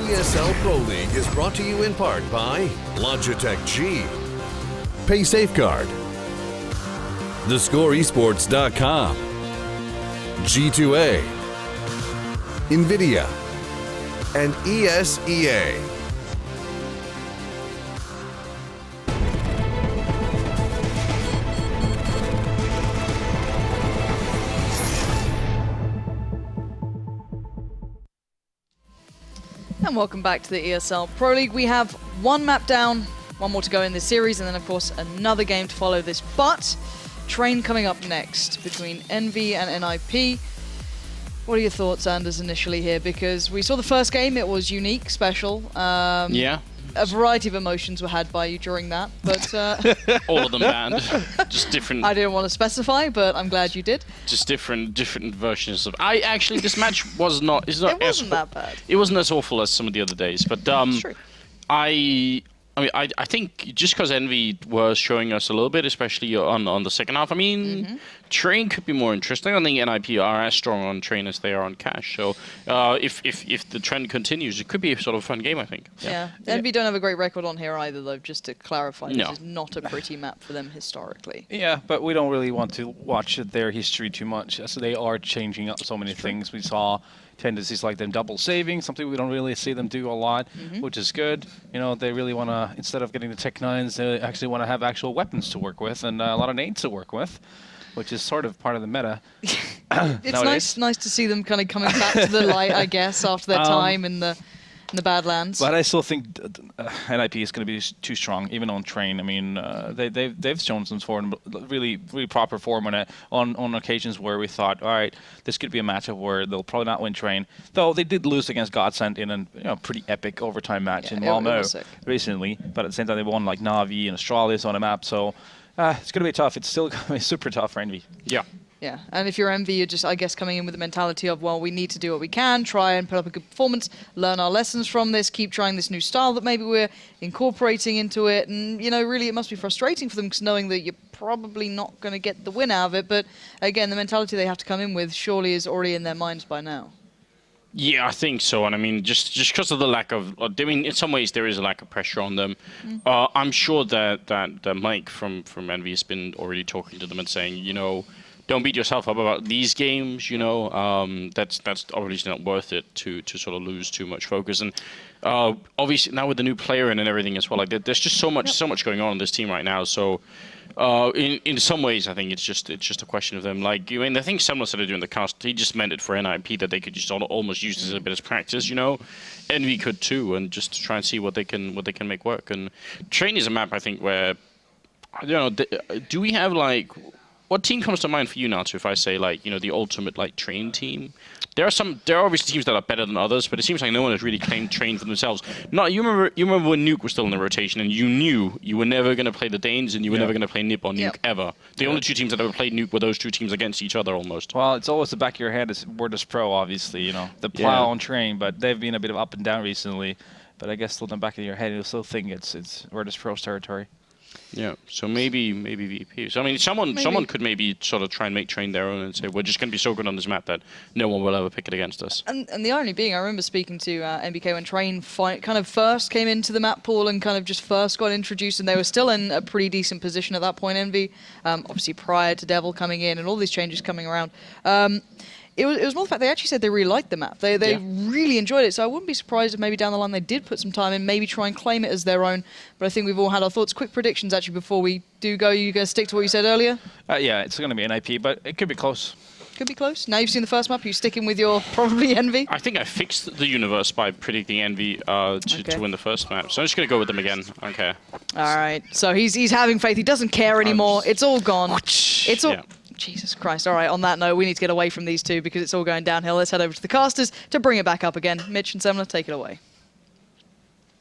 ESL Pro League is brought to you in part by Logitech G, Pay Safeguard, TheScoreEsports.com, G2A, NVIDIA, and ESEA. And welcome back to the ESL Pro League. We have one map down, one more to go in this series, and then of course another game to follow this. But Train coming up next between EnVy and NiP. What are your thoughts, Anders, initially here? Because we saw the first game, it was unique, special. Yeah. A variety of emotions were had by you during that, but all of them banned. Just different. I didn't want to specify, but I'm glad you did. Just different versions of. This match was not. It wasn't that bad. It wasn't as awful as some of the other days, but True. I think just because EnVy was showing us a little bit, especially on the second half. I mean, Train could be more interesting. I think NiP are as strong on Train as they are on Cash. So if the trend continues, it could be a sort of fun game, I think. Yeah. EnVy don't have a great record on here either, though. Just to clarify, No. this is not a pretty map for them historically. Yeah, but we don't really want to watch their history too much, as they are changing up so many things. We saw tendencies like them double saving, something we don't really see them do a lot, which is good. You know, they really want to, instead of getting the Tech 9s, they actually want to have actual weapons to work with and a lot of nades to work with, which is sort of part of the meta. It's nice to see them kind of coming back to the light, I guess, after their time in the Badlands. But I still think NiP is going to be too strong, even on Train. I mean, they've shown some form, really proper form on occasions where we thought, all right, this could be a matchup where they'll probably not win Train. Though they did lose against Godsend in a pretty epic overtime match in Malmö recently. But at the same time, they won like Navi and Astralis on a map. So it's going to be tough. It's still going to be super tough for EnVy. Yeah. Yeah, and if you're EnVy, you're just, I guess, coming in with the mentality of, well, we need to do what we can, try and put up a good performance, learn our lessons from this, keep trying this new style that maybe we're incorporating into it. And, you know, really it must be frustrating for them because knowing that you're probably not going to get the win out of it. But, again, the mentality they have to come in with surely is already in their minds by now. Yeah, I think so. And I mean, just because of the lack of, I mean, in some ways there is a lack of pressure on them. I'm sure that Mike from EnVy has been already talking to them and saying, you know, don't beat yourself up about these games, you know. That's obviously not worth it to sort of lose too much focus. And obviously now with the new player in and everything as well, like there's just so much going on this team right now. So in some ways, I think it's just a question of them. Like, I mean, the thing Semler said during the cast, he just meant it for NiP that they could just almost use this as a bit as practice, you know. EnVy could too, and just try and see what they can make work. And Train is a map I think where, I don't know, do we have like. What team comes to mind for you, Nato, if I say, like, you know, the ultimate, like, Train team? There are obviously teams that are better than others, but it seems like no one has really claimed Train for themselves. No, you remember when Nuke was still in the rotation, and you knew you were never going to play the Danes, and you were never going to play NiP or Nuke ever. The only two teams that ever played Nuke were those two teams against each other, almost. Well, it's always the back of your head is Virtus Pro, obviously, you know, the plow on Train, but they've been a bit of up and down recently. But I guess still in the back of your head, you'll still think it's Virtus Pro's territory. Yeah, so maybe VP. So I mean, someone could maybe sort of try and make Train their own and say we're just going to be so good on this map that no one will ever pick it against us. And the irony being, I remember speaking to NBK when Train kind of first came into the map pool and kind of just first got introduced, and they were still in a pretty decent position at that point. EnVy, obviously prior to Devil coming in and all these changes coming around. It was more the fact they actually said they really liked the map. They really enjoyed it, so I wouldn't be surprised if maybe down the line they did put some time in, maybe try and claim it as their own. But I think we've all had our thoughts. Quick predictions, actually, before we do go. You going to stick to what you said earlier? Yeah, it's going to be NiP, but it could be close. Could be close. Now you've seen the first map, are you sticking with your probably EnVy? I think I fixed the universe by predicting EnVy to win the first map, so I'm just going to go with them again. Okay. All right, so he's having faith. He doesn't care anymore. It's all gone. It's all... Yeah. Jesus Christ. All right, on that note, we need to get away from these two because it's all going downhill. Let's head over to the casters to bring it back up again. Mitch and Semler, take it away.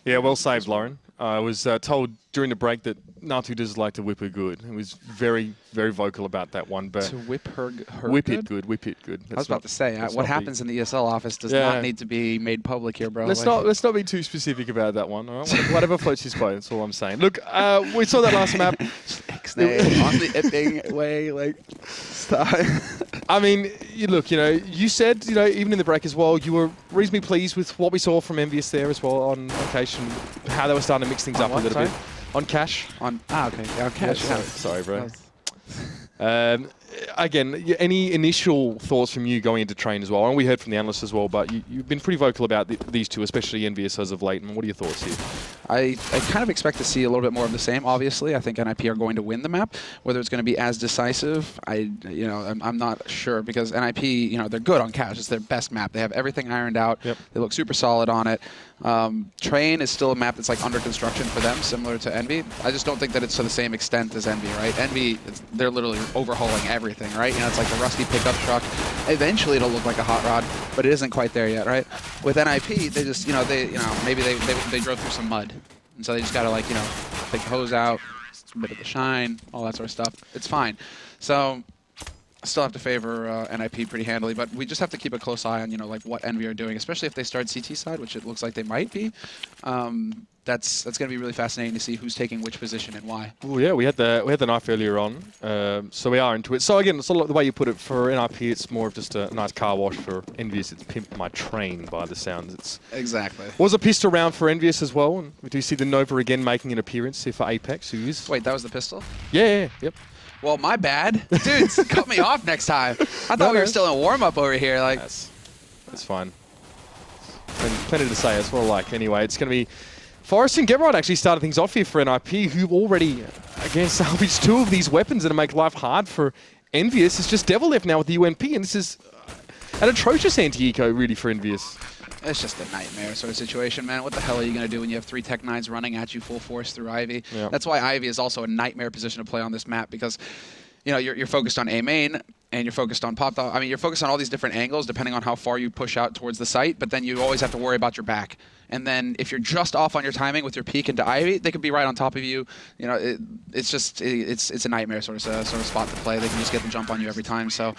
Yeah, well saved, Lauren. I was told during the break that Natu does like to whip her good. He was very, very vocal about that one. But to whip her whip good? it good, whip it good. I was about to say, what happens in the ESL office does not need to be made public here, bro. Let's not be too specific about that one. All right? Whatever floats his boat, that's all I'm saying. Look, we saw that last map. Ixnay on the Ipping way. Like, stop. I mean, you said, even in the break as well, you were reasonably pleased with what we saw from EnVy there as well on occasion, how they were starting to mix things up a little bit. On Cash. Okay. Yeah, on Cash. Yeah, sorry, bro. Again, any initial thoughts from you going into train as well? And we heard from the analysts as well, but you've been pretty vocal about these two, especially EnVy as of late. And what are your thoughts here? I kind of expect to see a little bit more of the same. Obviously, I think NiP are going to win the map. Whether it's going to be as decisive, I'm not sure, because NiP, they're good on Cash. It's their best map. They have everything ironed out. Yep. They look super solid on it. Train is still a map that's like under construction for them, similar to EnVy. I just don't think that it's to the same extent as EnVy, right? EnVy, they're literally overhauling everything, right? It's like a rusty pickup truck. Eventually, it'll look like a hot rod, but it isn't quite there yet, right? With NiP, they just, maybe they drove through some mud, and so they just gotta take the hose out, a bit of the shine, all that sort of stuff. It's fine. So. Still have to favor NiP pretty handily, but we just have to keep a close eye on, like what EnVy are doing, especially if they start CT side, which it looks like they might be. That's going to be really fascinating to see who's taking which position and why. Well, yeah, we had the knife earlier on, so we are into it. So again, it's a lot the way you put it. For NiP, it's more of just a nice car wash. For EnVy, it's pimp my train by the sounds. It's exactly. Was a pistol round for EnVy as well, and we do see the Nova again making an appearance here for Apex, who is. Wait, that was the pistol? Yeah, yep. Well, my bad. Dudes, cut me off next time. I thought we were still in warm-up over here. Like, that's fine. Plenty to say. That's what I like. Anyway, it's going to be Forrest and Getrod actually started things off here for NiP, who already, again, salvaged two of these weapons and make life hard for EnVyUs. It's just Devil left now with the UMP, and this is an atrocious anti-eco, really, for EnVyUs. It's just a nightmare sort of situation, man. What the hell are you going to do when you have 3 Tech 9s running at you full force through Ivy? Yep. That's why Ivy is also a nightmare position to play on this map, because you're focused on A main, and you're focused on pop. I mean, you're focused on all these different angles depending on how far you push out towards the site, but then you always have to worry about your back. And then if you're just off on your timing with your peek into Ivy, they could be right on top of you. It's a nightmare sort of spot to play. They can just get the jump on you every time. So.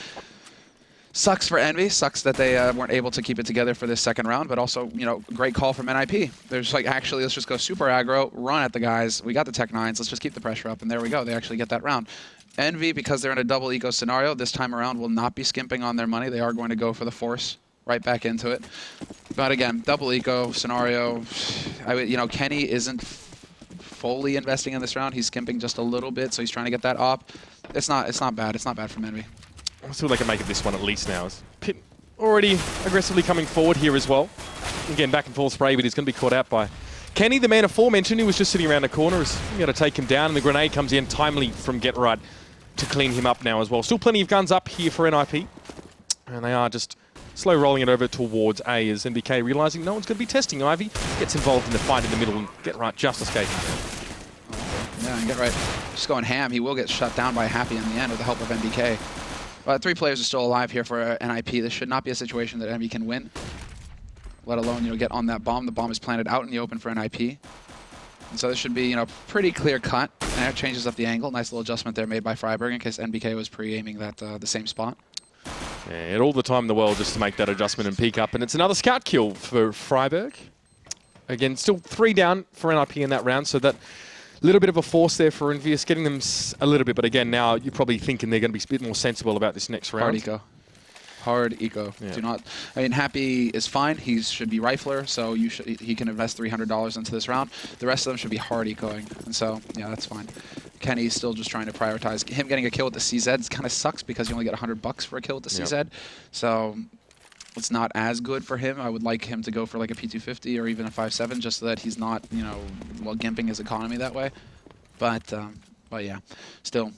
Sucks for EnVy. Sucks that they weren't able to keep it together for this second round, but also, great call from NiP. They're just like, actually, let's just go super aggro, run at the guys. We got the Tech 9s. Let's just keep the pressure up, and there we go. They actually get that round. EnVy, because they're in a double eco scenario, this time around will not be skimping on their money. They are going to go for the force right back into it. But again, double eco scenario. Kenny isn't fully investing in this round. He's skimping just a little bit, so he's trying to get that op. It's not bad. It's not bad from EnVy. I feel they can make it this one at least now. Pit already aggressively coming forward here as well. Again, back and forth spray, but he's going to be caught out by Kenny, the man aforementioned, who was just sitting around the corner. Is going to take him down, and the grenade comes in timely from Getrod to clean him up now as well. Still plenty of guns up here for NiP, and they are just slow rolling it over towards A as NBK realizing no one's going to be testing Ivy. Gets involved in the fight in the middle, and Getrod just escaping. Yeah, and Getrod just going ham. He will get shut down by Happy in the end with the help of NBK. But 3 players are still alive here for NiP. This should not be a situation that EnVy can win, let alone get on that bomb. The bomb is planted out in the open for NiP. And so this should be pretty clear cut. And it changes up the angle. Nice little adjustment there made by Freiburg in case NBK was pre-aiming that the same spot. Yeah, all the time in the world just to make that adjustment and peek up. And it's another scout kill for Freiburg. Again, still 3 down for NiP in that round, so that little bit of a force there for EnVy, getting them a little bit, but again, now you're probably thinking they're going to be a bit more sensible about this next round. Hard eco. Yeah. Do not. I mean, Happy is fine. He should be rifler, so he can invest $300 into this round. The rest of them should be hard ecoing, and so yeah, that's fine. Kenny's still just trying to prioritize. Him getting a kill with the CZ kind of sucks because you only get $100 for a kill with the CZ. So it's not as good for him. I would like him to go for like a P250 or even a 5.7 just so that he's not, gimping his economy that way. But yeah, still,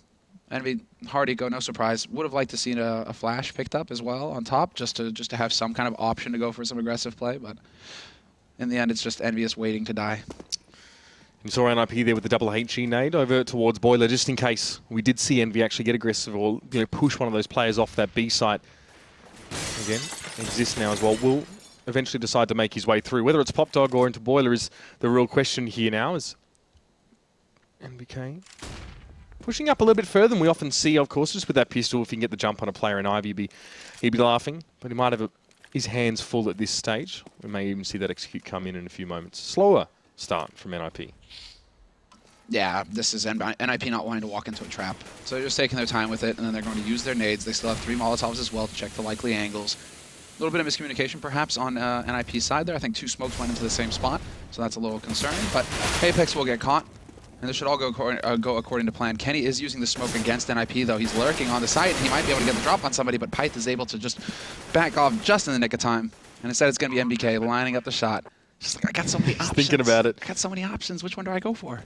EnVy, hard eco, no surprise. Would have liked to seen a flash picked up as well on top just to have some kind of option to go for some aggressive play. But in the end, it's just EnVyUs waiting to die. You saw NiP there with the double HE nade over towards Boiler, just in case we did see EnVy actually get aggressive or push one of those players off that B site. Again, exists now as well. Will eventually decide to make his way through. Whether it's Pop Dog or into Boiler is the real question here now. Is NBK pushing up a little bit further than we often see, of course, just with that pistol. If he can get the jump on a player in Ivy, he'd be laughing. But he might have his hands full at this stage. We may even see that execute come in a few moments. Slower start from NiP. Yeah, this is NiP not wanting to walk into a trap. So they're just taking their time with it, and then they're going to use their nades. They still have 3 Molotovs as well to check the likely angles. A little bit of miscommunication perhaps on NiP's side there. I think 2 smokes went into the same spot, so that's a little concerning. But Apex will get caught, and this should all go according to plan. Kenny is using the smoke against NiP, though. He's lurking on the site, and he might be able to get the drop on somebody, but Pyth is able to just back off just in the nick of time. And instead it's going to be MBK lining up the shot. Just like, I got so many options. Thinking about it. I got so many options. Which one do I go for?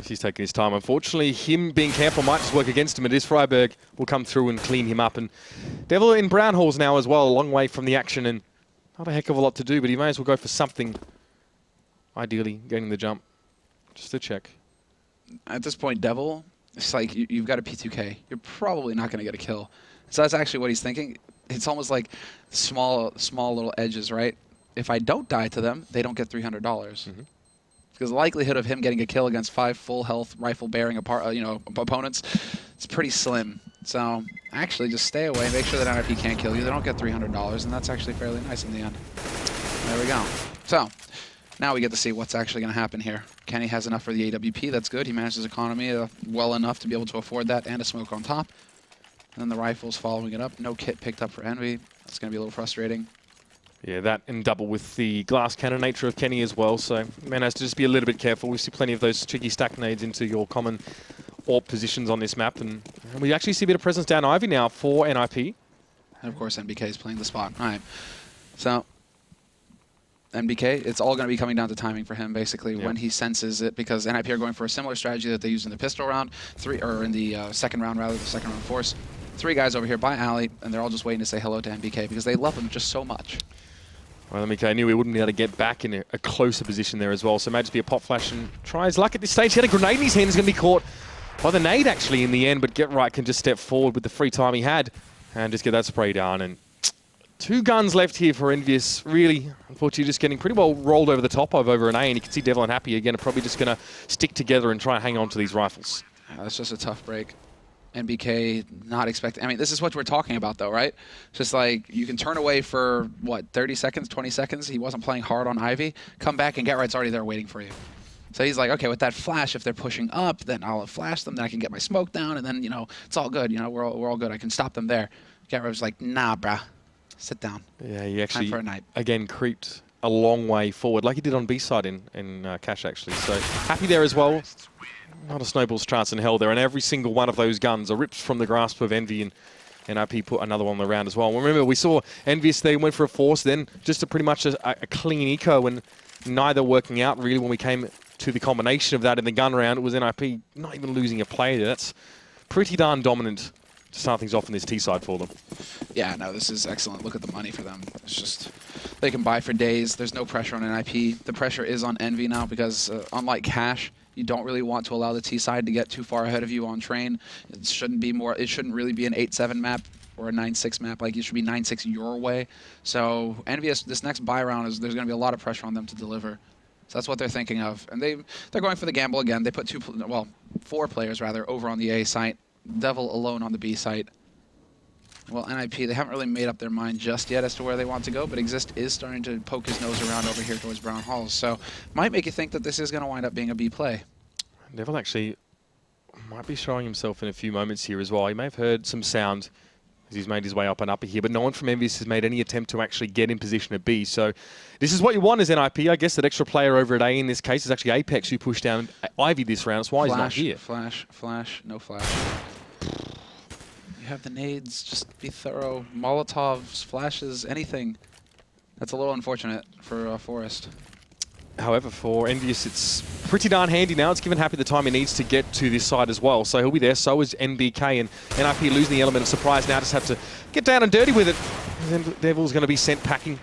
He's taking his time. Unfortunately, him being careful might just work against him. It is Freiberg will come through and clean him up. And Devil in brown halls now as well, a long way from the action and not a heck of a lot to do, but he may as well go for something. Ideally, getting the jump. Just to check. At this point, Devil, it's like you've got a P2K. You're probably not going to get a kill. So that's actually what he's thinking. It's almost like small little edges, right? If I don't die to them, they don't get $300. Because the likelihood of him getting a kill against 5 full health rifle bearing opponents, it's pretty slim. So actually just stay away, make sure that NiP can't kill you. They don't get $300, and that's actually fairly nice in the end. There we go. So now we get to see what's actually going to happen here. Kenny has enough for the AWP, that's good. He managed his economy well enough to be able to afford that and a smoke on top. And then the rifle's following it up. No kit picked up for EnVy. That's going to be a little frustrating. Yeah, that in double with the glass cannon nature of Kenny as well, so man has to just be a little bit careful. We see plenty of those tricky stack nades into your common AWP positions on this map, and we actually see a bit of presence down Ivy now for NiP. And of course NBK is playing the spot. All right, so NBK, it's all going to be coming down to timing for him, basically, when he senses it, because NiP are going for a similar strategy that they used in the pistol round, in the second round force. 3 guys over here by Alley, and they're all just waiting to say hello to NBK because they love him just so much. Well, NBK knew he wouldn't be able to get back in a closer position there as well, so it may just be a pop flash and try his luck at this stage. He had a grenade in his hand, he's going to be caught by the nade actually in the end, but Get Right can just step forward with the free time he had and just get that spray down. And 2 guns left here for EnVy. Really, unfortunately, just getting pretty well rolled over the top of over an A, and you can see Devil and Happy again are probably just going to stick together and try and hang on to these rifles. That's just a tough break. NBK not expecting. I mean, this is what we're talking about, though, right? Just like you can turn away for, what, 30 seconds, 20 seconds? He wasn't playing hard on Ivy. Come back and Get Right's already there waiting for you. So he's like, okay, with that flash, if they're pushing up, then I'll flash them, then I can get my smoke down, and then, it's all good. We're all good. I can stop them there. Get Right was like, nah, bruh. Sit down. Yeah, he actually, time for a night. Again, creeped a long way forward, like he did on B-side in Cash, actually. So Happy there as well. Not a snowball's chance in hell there, and every single one of those guns are ripped from the grasp of EnVy, and NiP put another one on the round as well. Remember, we saw EnVy, they went for a force, then just a pretty much a clean eco, and neither working out really when we came to the combination of that in the gun round. It was NiP not even losing a play there. That's pretty darn dominant to start things off on this T side for them. Yeah, no, this is excellent. Look at the money for them. It's just, they can buy for days. There's no pressure on NiP. The pressure is on EnVy now because unlike Cash, you don't really want to allow the T side to get too far ahead of you on train. It shouldn't really be an 8-7 map or a 9-6 map. Like, it should be 9-6 your way. So EnVy, this next buy round, there's going to be a lot of pressure on them to deliver. So that's what they're thinking of. And they're going for the gamble again. They put 4 players rather over on the A site. Devil alone on the B site. Well, NiP, they haven't really made up their mind just yet as to where they want to go, but Exist is starting to poke his nose around over here towards Brown Halls. So might make you think that this is going to wind up being a B play. Devil actually might be showing himself in a few moments here as well. He may have heard some sound as he's made his way up and upper here, but no one from EnVy has made any attempt to actually get in position at B. So this is what you want as NiP. I guess that extra player over at A in this case is actually Apex, who pushed down Ivy this round. That's why he's not here. Flash, no flash. You have the nades, just be thorough. Molotovs, flashes, anything. That's a little unfortunate for Forest. However, for EnVy, it's pretty darn handy now. It's given Happy the time he needs to get to this side as well. So he'll be there. So is NBK, and NiP losing the element of surprise now. Just have to get down and dirty with it. And then Devil's going to be sent packing.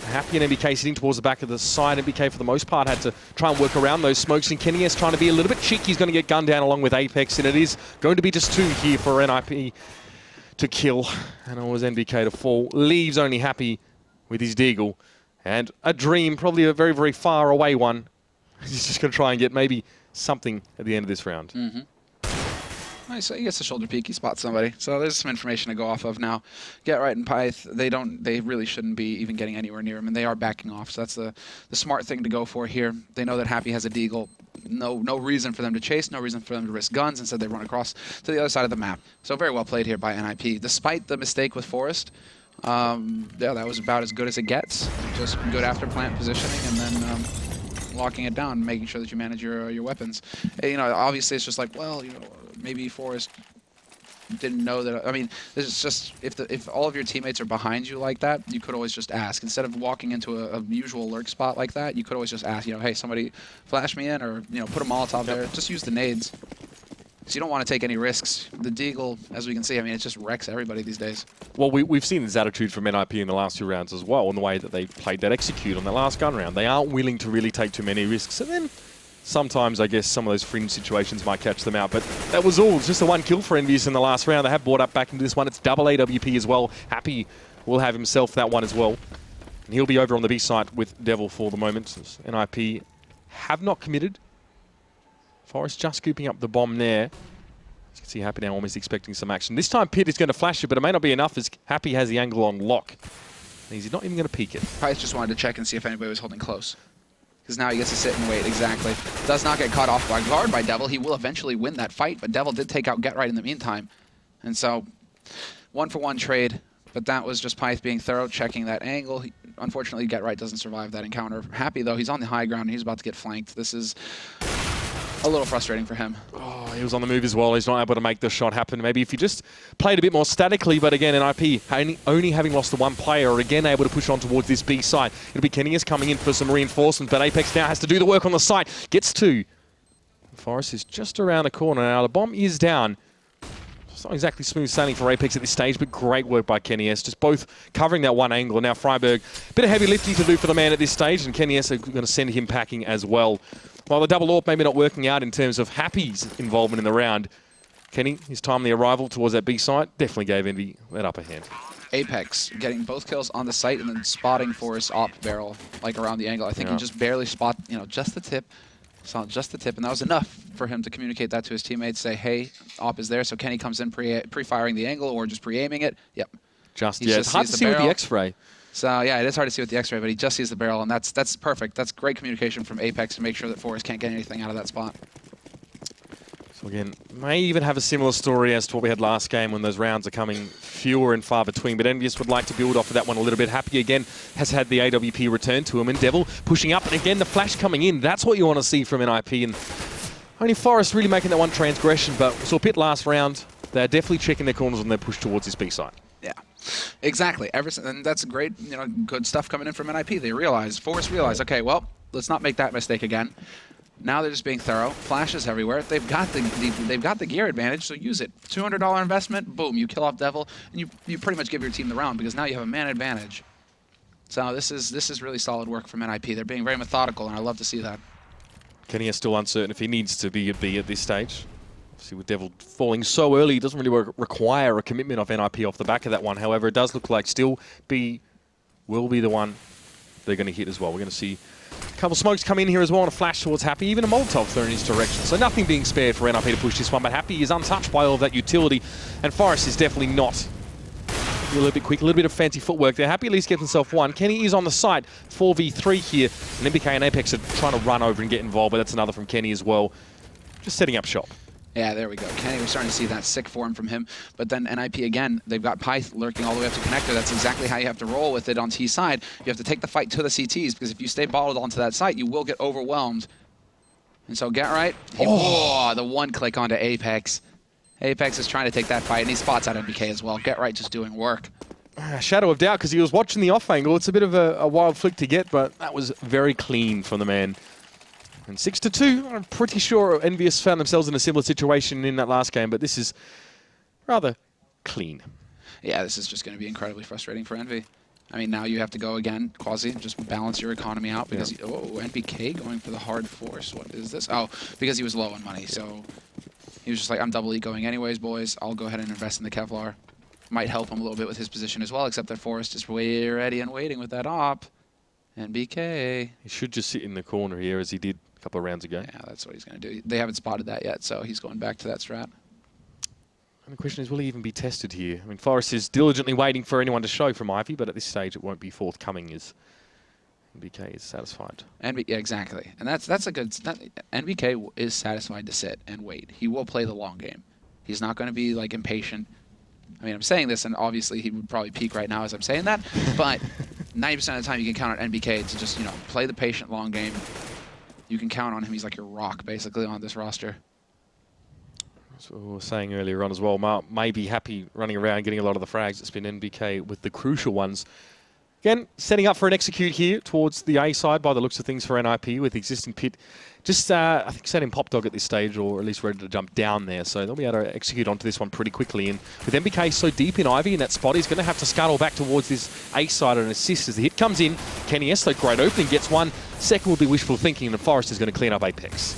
Happy and NBK sitting towards the back of the side. NBK, for the most part, had to try and work around those smokes. And Kenny is trying to be a little bit cheeky. He's going to get gunned down along with Apex. And it is going to be just 2 here for NiP to kill. And it was NBK to fall. Leaves only Happy with his deagle. And a dream, probably a very, very far away one. He's just going to try and get maybe something at the end of this round. Nice, so he gets the shoulder peek, he spots somebody. So there's some information to go off of now. Get Right and Pyth, they really shouldn't be even getting anywhere near him, and they are backing off. So that's the smart thing to go for here. They know that Happy has a deagle. no reason for them to chase, no reason for them to risk guns. Instead, they run across to the other side of the map. So very well played here by NiP. Despite the mistake with Forest, yeah, that was about as good as it gets. Just good after plant positioning and then locking it down, making sure that you manage your weapons. And, you know, obviously it's just like, well, you know, maybe Forest didn't know that. I mean, this is just if all of your teammates are behind you like that, you could always just ask. Instead of walking into a usual lurk spot like that, you could always just ask, you know, hey, somebody flash me in, or, you know, put a Molotov there. Just use the nades. So you don't want to take any risks. The Deagle, as we can see, I mean, it just wrecks everybody these days. Well, we've seen this attitude from NiP in the last 2 rounds as well, in the way that they played that execute on the last gun round. They aren't willing to really take too many risks, and then sometimes, I guess, some of those fringe situations might catch them out. But that was all. It's just the 1 kill for EnVy in the last round. They have brought up back into this one. It's double AWP as well. Happy will have himself that one as well. And he'll be over on the B site with Devil for the moment. Since NiP have not committed. Forest just scooping up the bomb there. As you can see, Happy now almost expecting some action. This time, Pit is going to flash it, but it may not be enough as Happy has the angle on lock. And he's not even going to peek it. Price just wanted to check and see if anybody was holding close. Because now he gets to sit and wait, exactly. Does not get caught off by guard by Devil. He will eventually win that fight, but Devil did take out Get Right in the meantime. And so, 1-for-1 trade, but that was just Pyth being thorough, checking that angle. Unfortunately, Get Right doesn't survive that encounter. Happy, though, he's on the high ground and he's about to get flanked. This is a little frustrating for him. Oh, he was on the move as well. He's not able to make the shot happen. Maybe if he just played a bit more statically, but again, NiP only having lost the 1 player, are again able to push on towards this B site. It'll be Kenny coming in for some reinforcements, but Apex now has to do the work on the site. Gets 2. Forest is just around the corner now. The bomb is down. It's not exactly smooth sailing for Apex at this stage, but great work by Kenny S. Just both covering that 1 angle. Now Freiburg, a bit of heavy lifting to do for the man at this stage, and Kenny S are going to send him packing as well. While the double AWP maybe not working out in terms of Happy's involvement in the round, Kenny, his timely arrival towards that B site definitely gave EnVy that upper hand. Apex getting both kills on the site and then spotting Forest op barrel, like around the angle. I think he just barely spot, you know, just the tip. Saw just the tip, and that was enough for him to communicate that to his teammates, say, hey, op is there. So Kenny comes in pre-firing the angle or just pre-aiming it. Yep. It's hard to see with the X-ray. So yeah, it is hard to see with the X-ray, but he just sees the barrel, and that's perfect. That's great communication from Apex to make sure that Forest can't get anything out of that spot. So again, may even have a similar story as to what we had last game when those rounds are coming fewer and far between. But EnVy would like to build off of that one a little bit. Happy again has had the AWP return to him, and Devil pushing up, and again the flash coming in. That's what you want to see from NiP, and only Forest really making that 1 transgression. But we saw Pit last round. They're definitely checking their corners on their push towards this B site. Yeah, exactly. And that's great, you know, good stuff coming in from NiP. Forest realized, okay, well, let's not make that mistake again. Now they're just being thorough. Flashes everywhere. They've got the gear advantage, so use it. $200 investment, boom, you kill off Devil, and you pretty much give your team the round because now you have a man advantage. So this is really solid work from NiP. They're being very methodical, and I love to see that. Kenny is still uncertain if he needs to be at B at this stage. Obviously, with Devil falling so early, it doesn't really require a commitment of NiP off the back of that one. However, it does look like still B will be the one they're going to hit as well. We're going to see a couple of smokes come in here as well and a flash towards Happy, even a Molotov thrown in his direction. So nothing being spared for NiP to push this one, but Happy is untouched by all of that utility, and Forest is definitely not. A little bit quick, a little bit of fancy footwork there. Happy at least gets himself 1. Kenny is on the site, 4v3 here, and NBK and Apex are trying to run over and get involved, but that's another from Kenny as well. Just setting up shop. Yeah, there we go. Kenny, we're starting to see that sick form from him. But then NiP again, they've got Pyth lurking all the way up to connector. That's exactly how you have to roll with it on T side. You have to take the fight to the CTs, because if you stay bottled onto that site, you will get overwhelmed. And so Get Right, the 1 click onto Apex. Apex is trying to take that fight, and he spots out NBK as well. Get Right just doing work. Shadow of doubt, because he was watching the off angle. It's a bit of a wild flick to get, but that was very clean from the man. And 6-2, I'm pretty sure EnVy found themselves in a similar situation in that last game, but this is rather clean. Yeah, this is just going to be incredibly frustrating for EnVy. I mean, now you have to go again, Quasi, just balance your economy out because, NBK going for the hard force. What is this? Oh, because he was low on money, so he was just like, I'm double E going anyways, boys. I'll go ahead and invest in the Kevlar. Might help him a little bit with his position as well, except that Forest is way ready and waiting with that op. NBK. He should just sit in the corner here as he did a couple of rounds ago. Yeah, that's what he's going to do. They haven't spotted that yet, so he's going back to that strat. And the question is, will he even be tested here? I mean, Forest is diligently waiting for anyone to show from EnVy, but at this stage it won't be forthcoming as NBK is satisfied. Yeah, exactly. And that's a good... NBK is satisfied to sit and wait. He will play the long game. He's not going to be, like, impatient. I mean, I'm saying this, and obviously he would probably peak right now as I'm saying that, but 90% of the time you can count on NBK to just, play the patient long game. You can count on him. He's like your rock, basically, on this roster. So we were saying earlier on as well, Mark may be happy running around getting a lot of the frags. It's been NBK with the crucial ones. Again, setting up for an execute here towards the A side by the looks of things for NiP with existing pit. Just, I think, setting Pop Dog at this stage, or at least ready to jump down there. So they'll be able to execute onto this one pretty quickly. And with NBK so deep in Ivy in that spot, he's going to have to scuttle back towards this A side and assist as the hit comes in. Kenny Esto, great opening, gets one. Second will be wishful thinking, and Forrest is going to clean up Apex.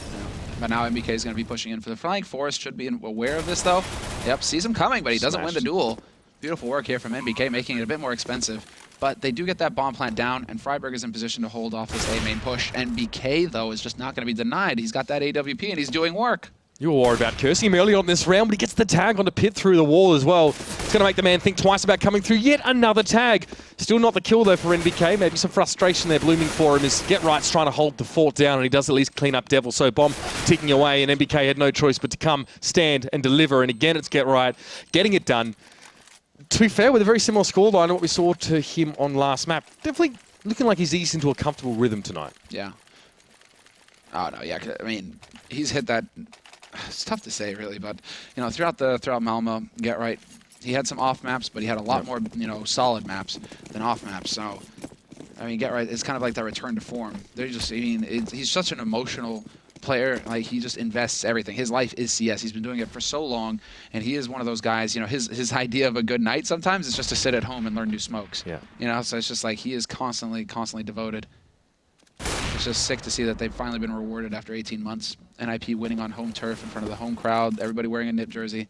But now NBK is going to be pushing in for the flank. Forrest should be aware of this, though. Yep, sees him coming, but he doesn't win the duel. Beautiful work here from NBK, making it a bit more expensive. But they do get that bomb plant down, and Freiburg is in position to hold off this A main push. NBK, though, is just not going to be denied. He's got that AWP, and he's doing work. You were worried about cursing him early on this round, but he gets the tag on the pit through the wall as well. It's going to make the man think twice about coming through. Yet another tag. Still not the kill, though, for NBK. Maybe some frustration there blooming for him as Get Right's trying to hold the fort down, and he does at least clean up Devil. So Bomb ticking away, and NBK had no choice but to come, stand, and deliver. And again, it's Get Right getting it done. To be fair, with a very similar scoreline to what we saw to him on last map. Definitely looking like he's eased into a comfortable rhythm tonight. Yeah. Oh, no, yeah. I mean, he's hit that... It's tough to say, really, but, throughout Malmo, Get Right, he had some off maps, but he had a lot more, solid maps than off maps. So, I mean, Get Right is kind of like that return to form. They're just, he's such an emotional player. Like, he just invests everything. His life is CS. He's been doing it for so long, and he is one of those guys, his idea of a good night sometimes is just to sit at home and learn new smokes. Yeah. So it's just like he is constantly devoted. It's just sick to see that they've finally been rewarded after 18 months. NiP winning on home turf in front of the home crowd, everybody wearing a NiP jersey.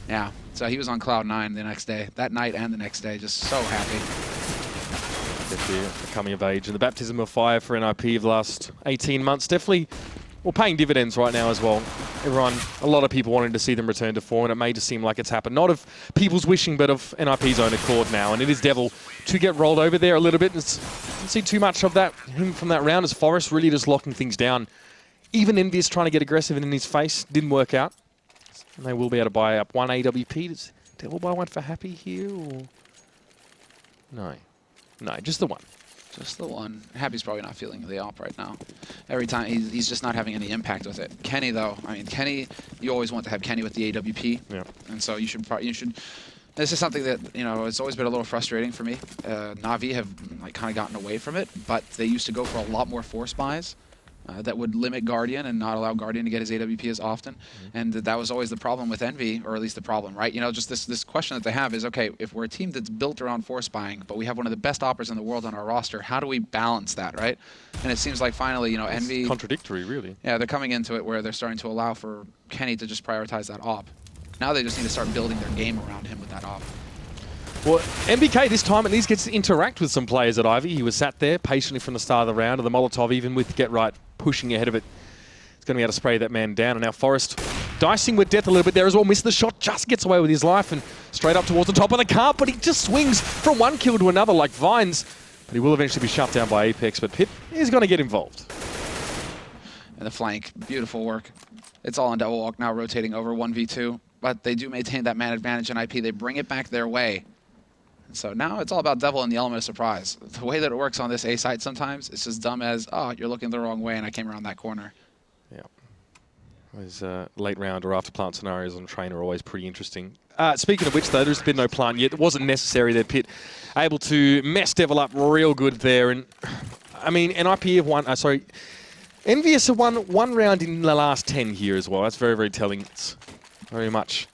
Yeah, so he was on cloud 9 the next day, that night and the next day, just so happy. The coming of age and the baptism of fire for NiP of the last 18 months. Definitely, paying dividends right now as well. A lot of people wanting to see them return to form, and it may just seem like it's happened. Not of people's wishing, but of NiP's own accord now. And it is Devil to get rolled over there a little bit. Didn't see too much of that him from that round as Forrest really just locking things down. Even EnVy is trying to get aggressive and in his face. Didn't work out. And they will be able to buy up one AWP. Does Devil buy one for Happy here? Or? No, just the one. Just the one. Happy's probably not feeling the op right now. Every time, he's just not having any impact with it. Kenny, though, I mean, Kenny, you always want to have Kenny with the AWP. Yeah. And so you should. This is something that, it's always been a little frustrating for me. Na'Vi have kind of gotten away from it, but they used to go for a lot more force buys that would limit Guardian and not allow Guardian to get his AWP as often. And that was always the problem with EnVy, or at least the problem, right? Just this question that they have is, okay, if we're a team that's built around force buying, but we have one of the best operators in the world on our roster, how do we balance that, right? And it seems like finally, EnVy... It's contradictory, really. Yeah, they're coming into it where they're starting to allow for Kenny to just prioritize that op. Now they just need to start building their game around him with that op. Well, NBK this time at least gets to interact with some players at Ivy. He was sat there patiently from the start of the round, and the Molotov, even with Get Right pushing ahead of it, it's going to be able to spray that man down. And now Forrest dicing with death a little bit there as well. Missed the shot, just gets away with his life and straight up towards the top of the cart, but he just swings from one kill to another like vines. But he will eventually be shut down by Apex, but Pit is going to get involved. And the flank, beautiful work. It's all on double walk now, rotating over 1v2, but they do maintain that man advantage in NiP. They bring it back their way. So now it's all about Devil and the element of surprise. The way that it works on this A site sometimes, it's just dumb as, oh, you're looking the wrong way and I came around that corner. Yeah. Those late round or after plant scenarios on train are always pretty interesting. Speaking of which, though, there's been no plant yet. It wasn't necessary there, Pit. Able to mess Devil up real good there. And I mean, NiP have won, EnVy have won one round in the last 10 here as well. That's very, very telling. It's very much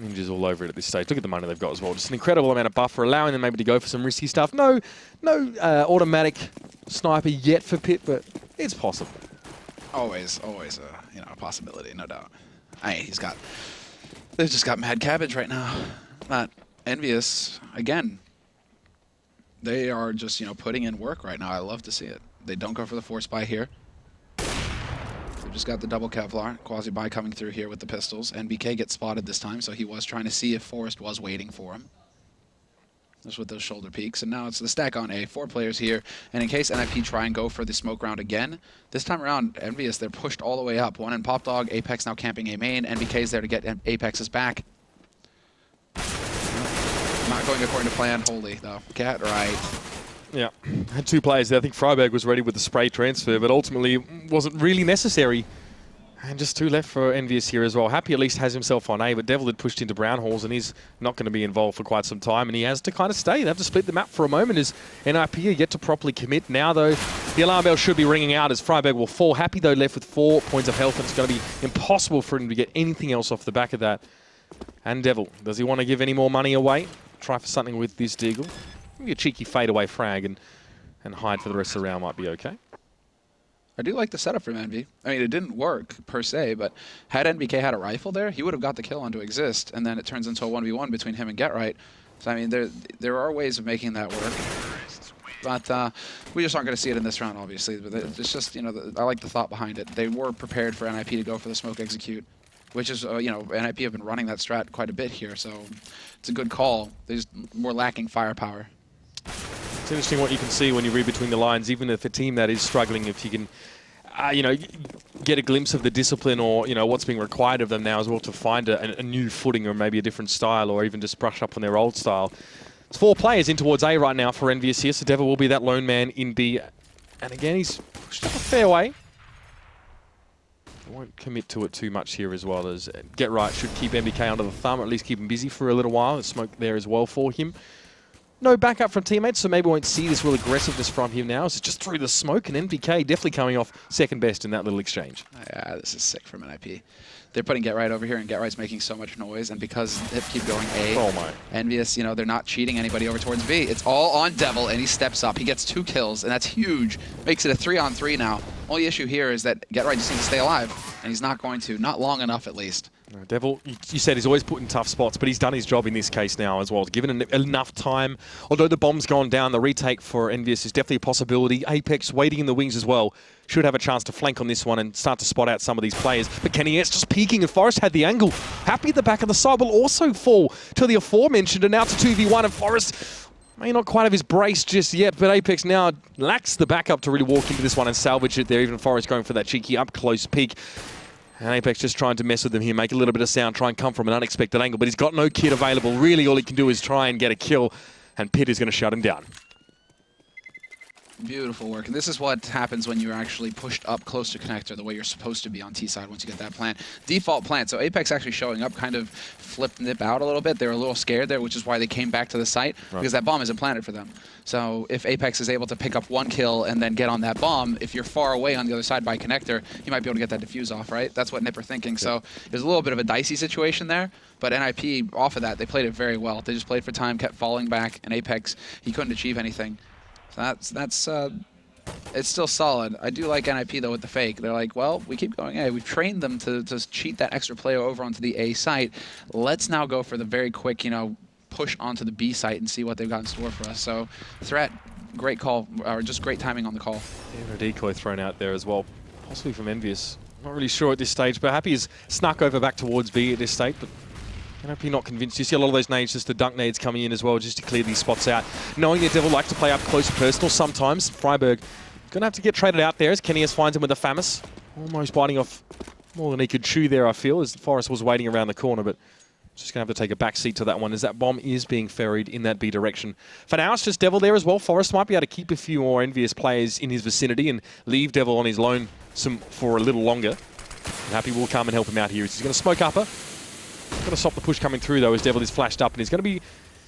ninjas all over it at this stage. Look at the money they've got as well. Just an incredible amount of buffer, allowing them maybe to go for some risky stuff. No automatic sniper yet for Pit, but it's possible. Always a possibility, no doubt. They've just got mad cabbage right now. Not envious. Again, they are just, putting in work right now. I love to see it. They don't go for the force buy here. They've just got the double Kevlar. Quasi-buy coming through here with the pistols. NBK gets spotted this time, so he was trying to see if Forrest was waiting for him. just with those shoulder peaks. And now it's the stack on A. 4 players here. And in case NiP try and go for the smoke round again, this time around, EnVy, they're pushed all the way up. 1 in Pop Dog, Apex now camping A main. NBK's there to get Apex's back. Not going according to plan. Holy, though. Get right. Yeah, had 2 players there. I think Freiberg was ready with the spray transfer, but ultimately wasn't really necessary. And just 2 left for EnVy here as well. Happy at least has himself on A, but Devil had pushed into brown halls and he's not going to be involved for quite some time. And he has to kind of stay. They have to split the map for a moment as NiP are yet to properly commit. Now, though, the alarm bell should be ringing out as Freiberg will fall. Happy, though, left with 4 points of health, and it's going to be impossible for him to get anything else off the back of that. And Devil, does he want to give any more money away? Try for something with this Deagle. Maybe a cheeky fadeaway frag and hide for the rest of the round might be okay. I do like the setup from EnVy. I mean, it didn't work per se, but had NBK had a rifle there, he would have got the kill onto Exist, and then it turns into a 1v1 between him and GetRight. So, I mean, there are ways of making that work. But we just aren't going to see it in this round, obviously. But it's just, you know, I like the thought behind it. They were prepared for NiP to go for the smoke execute, which is, you know, NiP have been running that strat quite a bit here, so it's a good call. They're just more lacking firepower. It's interesting what you can see when you read between the lines, even if a team that is struggling, if you can, you know, get a glimpse of the discipline or, you know, what's being required of them now as well to find a new footing or maybe a different style or even just brush up on their old style. It's 4 players in towards A right now for EnVy here, so Devil will be that lone man in B. And again, he's pushed up a fair way. Won't commit to it too much here as well, as GetRight should keep NBK under the thumb, or at least keep him busy for a little while. There's smoke there as well for him. No backup from teammates, so maybe we won't see this real aggressiveness from him now. It's just through the smoke, and NBK definitely coming off second best in that little exchange. Yeah, this is sick from NiP. They're putting GetRight over here, and GetRight's making so much noise, and because they keep going A, oh my. EnVy, you know, they're not cheating anybody over towards B. It's all on Devil, and he steps up. He gets 2 kills, and that's huge. Makes it a 3-on-3 now. Only issue here is that GetRight just needs to stay alive, and he's not going to. Not long enough, at least. No, Devil, you said he's always put in tough spots, but he's done his job in this case now as well. Given enough time, although the bomb's gone down, the retake for EnVy is definitely a possibility. Apex waiting in the wings as well. Should have a chance to flank on this one and start to spot out some of these players. But Kenny S just peeking, and Forrest had the angle. Happy at the back of the side will also fall to the aforementioned, and now to 2v1, and Forrest may not quite have his brace just yet, but Apex now lacks the backup to really walk into this one and salvage it there. Even Forrest going for that cheeky up-close peek. And Apex just trying to mess with them here, make a little bit of sound, try and come from an unexpected angle, but he's got no kit available. Really, all he can do is try and get a kill, and Pitt is going to shut him down. Beautiful work. And this is what happens when you're actually pushed up close to connector, the way you're supposed to be on T side once you get that plant. Default plant. So Apex actually showing up kind of flipped NiP out a little bit. They were a little scared there, which is why they came back to the site, because that bomb isn't planted for them. So if Apex is able to pick up 1 kill and then get on that bomb, if you're far away on the other side by connector, you might be able to get that defuse off, right? That's what NiP are thinking. So there's a little bit of a dicey situation there, but NiP, off of that, they played it very well. They just played for time, kept falling back, and Apex, he couldn't achieve anything. So that's it's still solid. I do like NiP, though, with the fake. They're like, well, we keep going A. We've trained them to cheat that extra player over onto the A site. Let's now go for the very quick, you know, push onto the B site and see what they've got in store for us. So, threat, great call, or just great timing on the call. Yeah, a decoy thrown out there as well, possibly from EnVy. Not really sure at this stage, but Happy is snuck over back towards B at this state, but NiP not convinced. You see a lot of those nades, just the dunk nades coming in as well, just to clear these spots out. Knowing the Devil like to play up close personal sometimes, Freiberg going to have to get traded out there as Kenny S finds him with a Famis. Almost biting off more than he could chew there, I feel, as Forrest was waiting around the corner, but just going to have to take a back seat to that one as that bomb is being ferried in that B direction. For now, it's just Devil there as well. Forrest might be able to keep a few more envious players in his vicinity and leave Devil on his lonesome for a little longer. And Happy will come and help him out here. He's going to smoke upper. Going to stop the push coming through, though, as Devil is flashed up, and he's going to be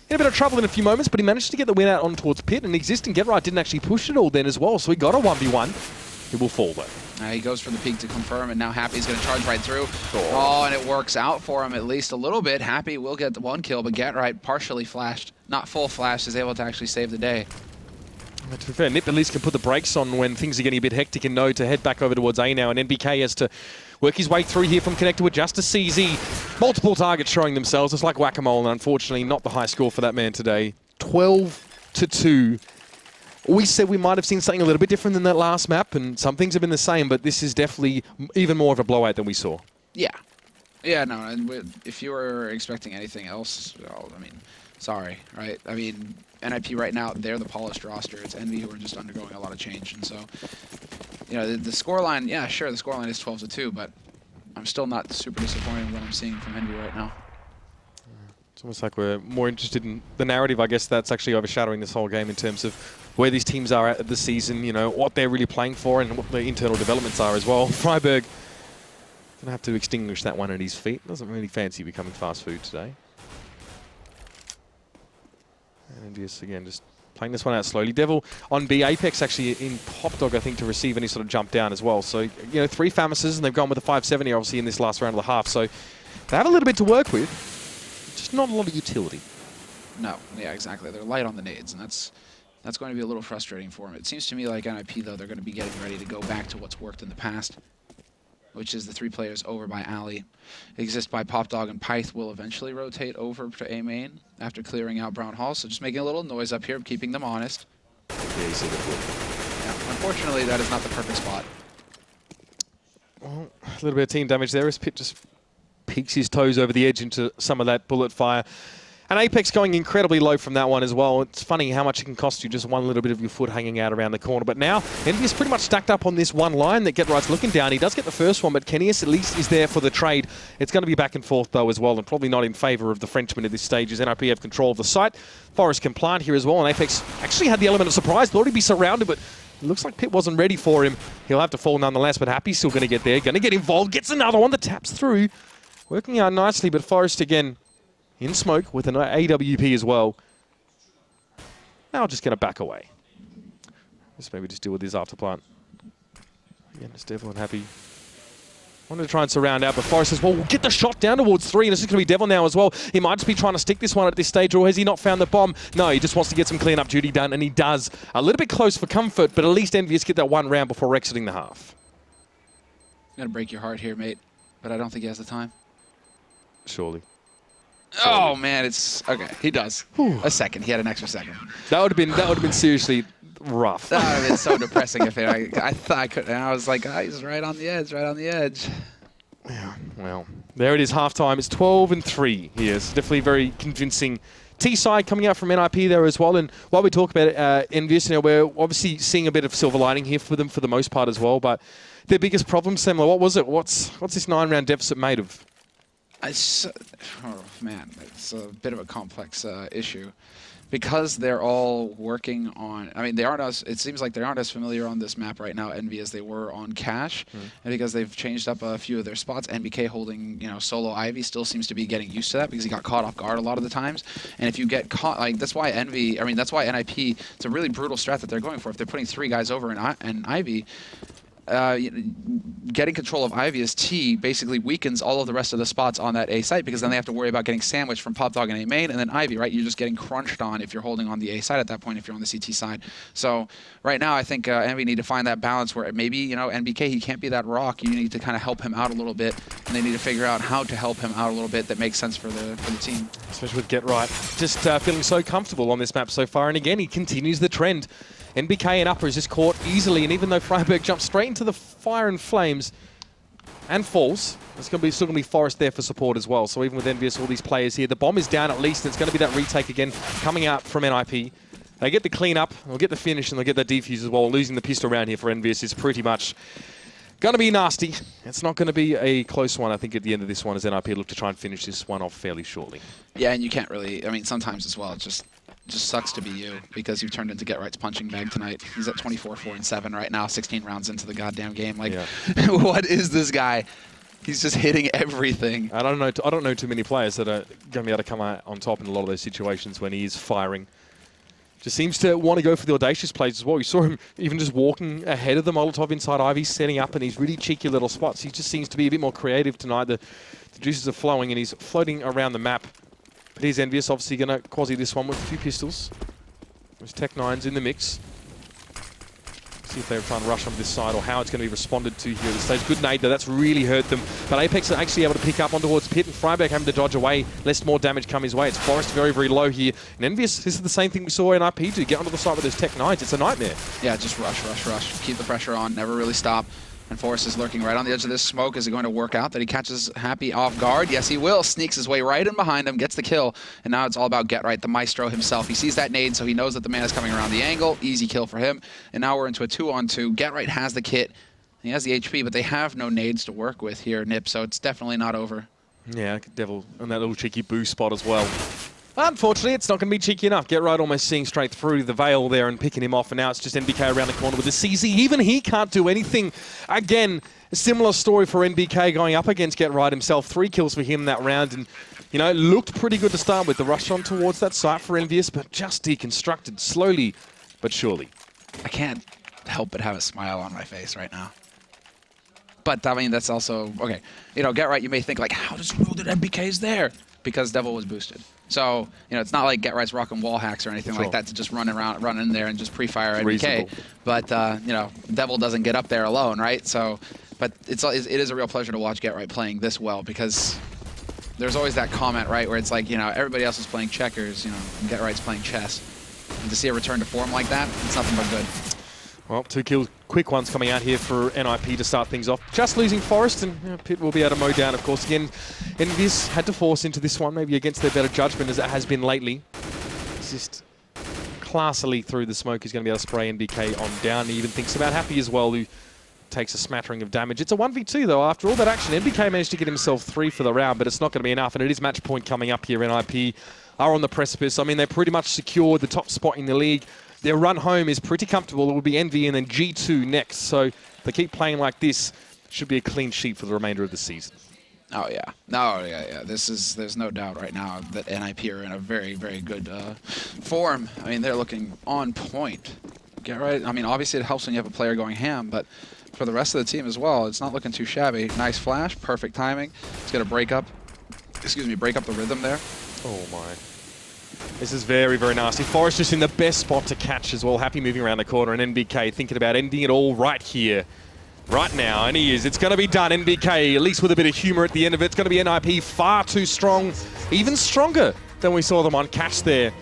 in a bit of trouble in a few moments, but he managed to get the win out on towards Pitt, and Existing GetRight didn't actually push it all then as well, so he got a 1v1. He will fall, though. He goes for the peek to confirm, and now Happy's going to charge right through. Oh, and it works out for him at least a little bit. Happy will get the 1 kill, but GetRight partially flashed, not full flashed, is able to actually save the day. To be fair, NiP at least can put the brakes on when things are getting a bit hectic and know to head back over towards A now, and NBK has to work his way through here from connector with just a CZ. Multiple targets showing themselves. It's like whack-a-mole, and unfortunately not the high score for that man today. 12-2. We said we might have seen something a little bit different than that last map, and some things have been the same, but this is definitely even more of a blowout than we saw. Yeah. Yeah, no, and if you were expecting anything else, well, I mean, sorry, right? I mean, NiP right now, they're the polished roster. It's EnVy who are just undergoing a lot of change. And so, you know, the scoreline, yeah, sure, the scoreline is 12-2, but I'm still not super disappointed in what I'm seeing from EnVy right now. It's almost like we're more interested in the narrative, I guess, that's actually overshadowing this whole game in terms of where these teams are at the season, you know, what they're really playing for and what their internal developments are as well. Freiburg going to have to extinguish that one at his feet. Doesn't really fancy becoming fast food today. And just, again, just playing this one out slowly. Devil on B. Apex actually in Pop Dog, I think, to receive any sort of jump down as well. So, you know, 3 Famises, and they've gone with a 570, obviously, in this last round of the half. So they have a little bit to work with, just not a lot of utility. No, yeah, exactly. They're light on the nades, and that's going to be a little frustrating for them. It seems to me like NiP, though, they're going to be getting ready to go back to what's worked in the past, which is the 3 players over by alley. Exist by Pop Dog, and Pyth will eventually rotate over to A main after clearing out Brown Hall. So just making a little noise up here, keeping them honest. Yeah, you see that. Yeah, unfortunately, that is not the perfect spot. Well, a little bit of team damage there as Pit just peeks his toes over the edge into some of that bullet fire. And Apex going incredibly low from that one as well. It's funny how much it can cost you just one little bit of your foot hanging out around the corner. But now, EnVy is pretty much stacked up on this one line that GetRight's looking down. He does get the first one, but Kenius at least is there for the trade. It's going to be back and forth, though, as well, and probably not in favour of the Frenchman at this stage, as NiP have control of the site. Forest can plant here as well, and Apex actually had the element of surprise. Thought he'd be surrounded, but it looks like Pit wasn't ready for him. He'll have to fall nonetheless, but Happy's still going to get there. Going to get involved, gets another one that taps through. Working out nicely, but Forest again in smoke with an AWP as well. Now just going to back away. Just maybe just deal with his after plant. Again, it's Devil and Happy. Wanted to try and surround out, but Forrest says, well, we'll get the shot down towards 3, and it's just going to be Devil now as well. He might just be trying to stick this one at this stage, or has he not found the bomb? No, he just wants to get some clean-up duty done, and he does. A little bit close for comfort, but at least EnVy get that one round before exiting the half. I'm going to break your heart here, mate, but I don't think he has the time. Surely. Oh man, it's okay. He does. Whew. A second. He had an extra second. That would have been seriously rough. That would have been so depressing if I thought I could. And I was like, he's right on the edge, right on the edge. Yeah. Well, there it is. Halftime. It's 12-3 here. It's definitely very convincing. T-side coming out from NiP there as well. And while we talk about EnVy, you know, we're obviously seeing a bit of silver lining here for them for the most part as well. But their biggest problem, Semler, what was it? What's this 9-round deficit made of? Oh man, it's a bit of a complex issue because they're all working on. I mean, they aren't as. It seems like they aren't as familiar on this map right now, EnVy, as they were on Cash, and because they've changed up a few of their spots. NBK holding, you know, solo Ivy still seems to be getting used to that because he got caught off guard a lot of the times. And if you get caught, like that's why EnVy. I mean, that's why NiP. It's a really brutal strat that they're going for. If they're putting 3 guys over in Ivy. Getting control of Ivy as T basically weakens all of the rest of the spots on that A site because then they have to worry about getting sandwiched from Pop Dog and A main and then Ivy, right? You're just getting crunched on if you're holding on the A side at that point if you're on the CT side. So right now I think EnVy need to find that balance where maybe, you know, NBK, he can't be that rock. You need to kind of help him out a little bit and they need to figure out how to help him out a little bit that makes sense for the team. Especially with GetRight. Just feeling so comfortable on this map so far, and again, he continues the trend. NBK and Upper is just caught easily, and even though Freiburg jumps straight into the fire and flames and falls, there's still going to be Forest there for support as well. So even with EnVy, all these players here, the bomb is down at least, and it's going to be that retake again coming out from NiP. They get the clean up, they'll get the finish, and they'll get the defuse as well. Losing the pistol round here for EnVy is pretty much going to be nasty. It's not going to be a close one, I think, at the end of this one, as NiP look to try and finish this one off fairly shortly. Yeah, and you can't really, I mean, sometimes as well, it just sucks to be you because you've turned into GetRight's punching bag tonight. He's at 24-4-7 right now, 16 rounds into the goddamn game. Like, yeah. What is this guy? He's just hitting everything. I don't know too many players that are going to be able to come out on top in a lot of those situations when he is firing. Just seems to want to go for the audacious plays as well. You saw him even just walking ahead of the Molotov inside Ivy, setting up in these really cheeky little spots. He just seems to be a bit more creative tonight. The juices are flowing and he's floating around the map. But here's EnVy, obviously going to quasi this one with a few pistols. There's Tech 9s in the mix. See if they're trying to rush on this side or how it's going to be responded to here at this stage. Good nade though, that's really hurt them. But Apex are actually able to pick up on towards Pit, and Freiburg having to dodge away, lest more damage come his way. It's Forest very, very low here. And EnVy, this is the same thing we saw in NiP do. Get onto the side with those Tech 9s. It's a nightmare. Yeah, just rush. Keep the pressure on, never really stop. And Forrest is lurking right on the edge of this smoke. Is it going to work out that he catches Happy off guard? Yes, he will. Sneaks his way right in behind him, gets the kill. And now it's all about Get Right, the maestro himself. He sees that nade, so he knows that the man is coming around the angle. Easy kill for him. And now we're into a 2-on-2. Get Right has the kit. He has the HP, but they have no nades to work with here, NiP, so it's definitely not over. Yeah, Devil on that little cheeky boost spot as well. Unfortunately, it's not going to be cheeky enough. Get Right almost seeing straight through the veil there and picking him off, and now it's just NBK around the corner with the CZ. Even he can't do anything. Again, a similar story for NBK going up against Get Right himself. 3 kills for him that round, and, you know, looked pretty good to start with. The rush on towards that site for EnVy, but just deconstructed slowly but surely. I can't help but have a smile on my face right now. But, I mean, that's also, okay, you know, Get Right, you may think, like, how does he know that NBK's there? Because Devil was boosted. So, you know, it's not like Get Right's rocking wall hacks or anything like that to just run in there and just pre-fire NBK. Reasonable. But, you know, Devil doesn't get up there alone, right? So, but it is a real pleasure to watch Get Right playing this well, because there's always that comment, right, where it's like, you know, everybody else is playing checkers, you know, and Get Right's playing chess. And to see a return to form like that, it's nothing but good. Well, 2 kills, quick ones coming out here for NiP to start things off. Just losing Forrest, and you know, Pit will be able to mow down, of course. Again, EnVy had to force into this one, maybe against their better judgment, as it has been lately. It's just classily through the smoke. He's going to be able to spray NBK on down. He even thinks about Happy as well, who takes a smattering of damage. It's a 1v2, though. After all that action, NBK managed to get himself 3 for the round, but it's not going to be enough, and it is match point coming up here. NiP are on the precipice. I mean, they pretty much secured the top spot in the league. Their run home is pretty comfortable. It will be EnVy and then G2 next. So if they keep playing like this, should be a clean sheet for the remainder of the season. Oh, yeah. No, yeah. There's no doubt right now that NiP are in a very, very good form. I mean, they're looking on point. Get Right. I mean, obviously it helps when you have a player going ham, but for the rest of the team as well, it's not looking too shabby. Nice flash, perfect timing. It's going to break up the rhythm there. Oh, my. This is very, very nasty. Forrest just in the best spot to catch as well. Happy moving around the corner, and NBK thinking about ending it all right here, right now, and he is. It's going to be done. NBK, at least with a bit of humor at the end of it. It's going to be NiP far too strong, even stronger than we saw them on catch there.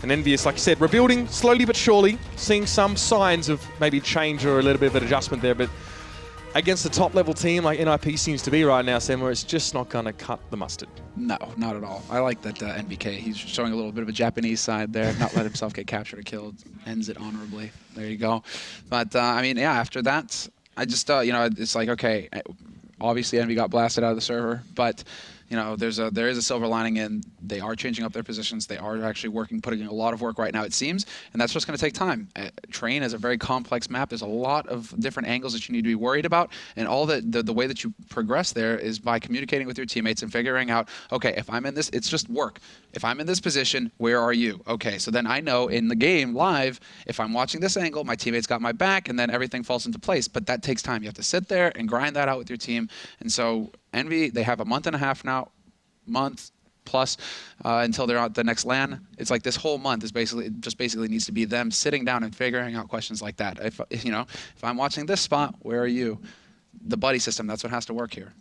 And EnVy, like I said, rebuilding slowly but surely, seeing some signs of maybe change or a little bit of an adjustment there, but against a top-level team like NiP seems to be right now, Sam, where it's just not going to cut the mustard. No, not at all. I like that NBK. He's showing a little bit of a Japanese side there, not let himself get captured or killed. Ends it honorably. There you go. But, I mean, yeah, after that, I just, you know, it's like, okay, obviously EnVy got blasted out of the server, but, you know, there is a silver lining in they are changing up their positions. They are actually putting in a lot of work right now, it seems, and that's just going to take time. Train is a very complex map. There's a lot of different angles that you need to be worried about, and all the way that you progress there is by communicating with your teammates and figuring out, okay, if I'm in this, it's just work. If I'm in this position, where are you? Okay, so then I know in the game live, if I'm watching this angle, my teammates got my back, and then everything falls into place. But that takes time. You have to sit there and grind that out with your team, and so EnVy, they have a month and a half now, month plus until they're at the next LAN. It's like this whole month is basically needs to be them sitting down and figuring out questions like that. If you know, if I'm watching this spot, where are you? The buddy system, that's what has to work here.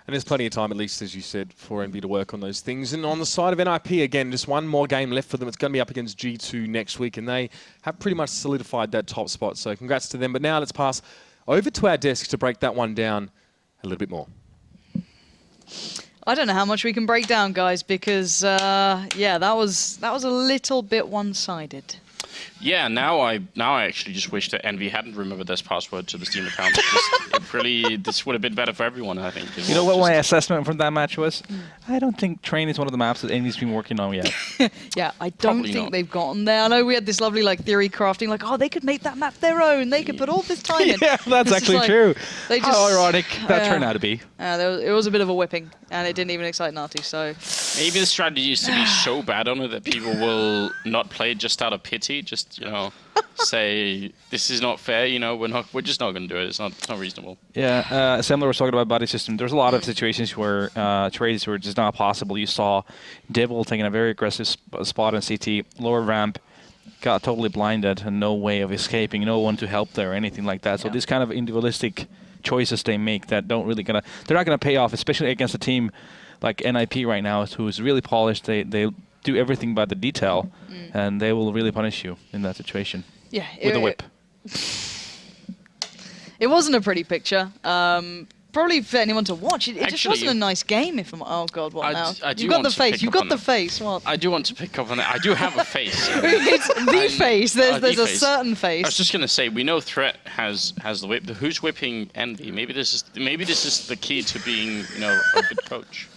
And there's plenty of time, at least, as you said, for EnVy to work on those things. And on the side of NiP, again, just one more game left for them. It's going to be up against G2 next week, and they have pretty much solidified that top spot. So congrats to them. But now let's pass over to our desk to break that one down a little bit more. I don't know how much we can break down, guys, because yeah, that was a little bit one-sided. Yeah, now I actually just wish that EnVy hadn't remembered this password to the Steam account. This would have been better for everyone, I think. You know what my assessment from that match was? I don't think Train is one of the maps that EnVy's been working on yet. Yeah, I don't Probably think not. they've gotten there. I know we had this lovely theory crafting, like, oh, they could make that map their own. They could put all this time in. Yeah, that's It's actually like, true. They just, How ironic that turned out to be. It was a bit of a whipping, and it didn't even excite Natu, so... Maybe the strategy is to be so bad on it that people will not play just out of pity. Just, you know, say, this is not fair, you know, we're just not going to do it. It's not reasonable. Yeah, Assembler was talking about buddy system. There's a lot of situations where trades were just not possible. You saw Devil taking a very aggressive spot in CT, lower ramp, got totally blinded and no way of escaping, no one to help there or anything like that. So Yeah. these kind of individualistic choices they make that don't really they're not gonna pay off, especially against a team like NiP right now, who's really polished. They do everything by the detail, and they will really punish you in that situation. Yeah, With a whip. It wasn't a pretty picture. Probably for anyone to watch. It just Actually, wasn't a nice game. If I'm, oh god, what now? I do You've got want the to face. pick You've up got on the that. face. What? I do want to pick up on that. I do have a face. It's the face. There's the a face. certain I face. was just gonna say, we know Threat has the whip. Who's whipping EnVy? Maybe this is the key to being, you know, a good coach.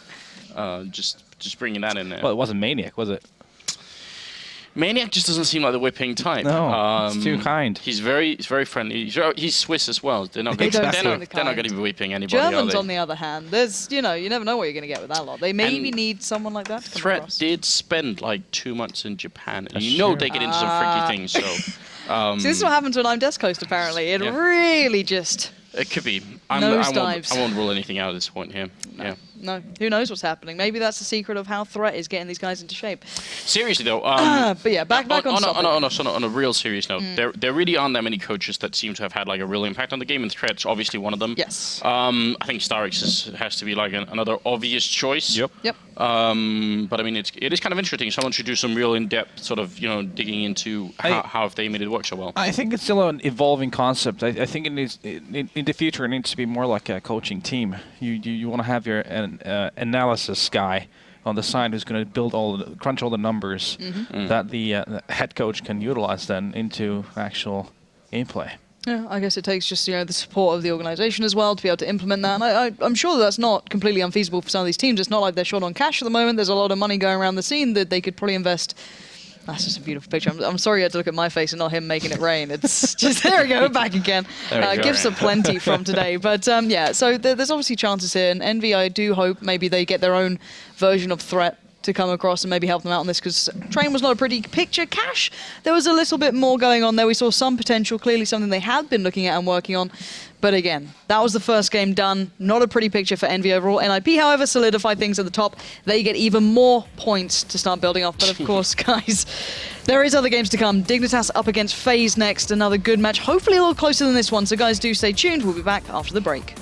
Just bringing that in there. Well, it wasn't Maniac, was it? Maniac just doesn't seem like the whipping type. No, it's too kind. He's very friendly. He's Swiss as well. They're not They going don't seem the to kind. be whipping anybody. are Germans, they? on the other hand, there's you never know what you're going to get with that lot. They maybe And need someone like that to come Threat across. did spend like 2 months in Japan, and That's you know true. they get into some freaky things. So See, this is what happened to an I'm Desk host, apparently. It Yeah. really just... it could be. Nosedives. I won't rule anything out at this point here. Yeah. No, who knows what's happening. Maybe that's the secret of how Threat is getting these guys into shape. Seriously though, But yeah, back on topic. on a real serious note, there really aren't that many coaches that seem to have had like a real impact on the game, and Threat's obviously one of them. Yes. I think Starix has to be like another obvious choice. Yep. Yep. But I mean, it is kind of interesting. Someone should do some real in-depth sort of, digging into how have they made it work so well. I think it's still an evolving concept. I think it needs in the future. It needs to be more like a coaching team. You want to have your analysis guy on the side who's going to crunch all the numbers that the head coach can utilize then into actual gameplay. Yeah, I guess it takes just the support of the organisation as well to be able to implement that. And I'm sure that's not completely unfeasible for some of these teams. It's not like they're short on cash at the moment. There's a lot of money going around the scene that they could probably invest. That's just a beautiful picture. I'm sorry you had to look at my face and not him making it rain. It's just, there we go, we're back again. Gifts are plenty from today. But yeah, so there's obviously chances here. And EnVy, I do hope maybe they get their own version of Threat to come across and maybe help them out on this, because Train was not a pretty picture. Cash, there was a little bit more going on there. We saw some potential, clearly something they had been looking at and working on. But again, that was the first game done. Not a pretty picture for EnVy overall. NiP, however, solidified things at the top. They get even more points to start building off. But of course, guys, there is other games to come. Dignitas up against FaZe next. Another good match. Hopefully a little closer than this one. So guys, do stay tuned. We'll be back after the break.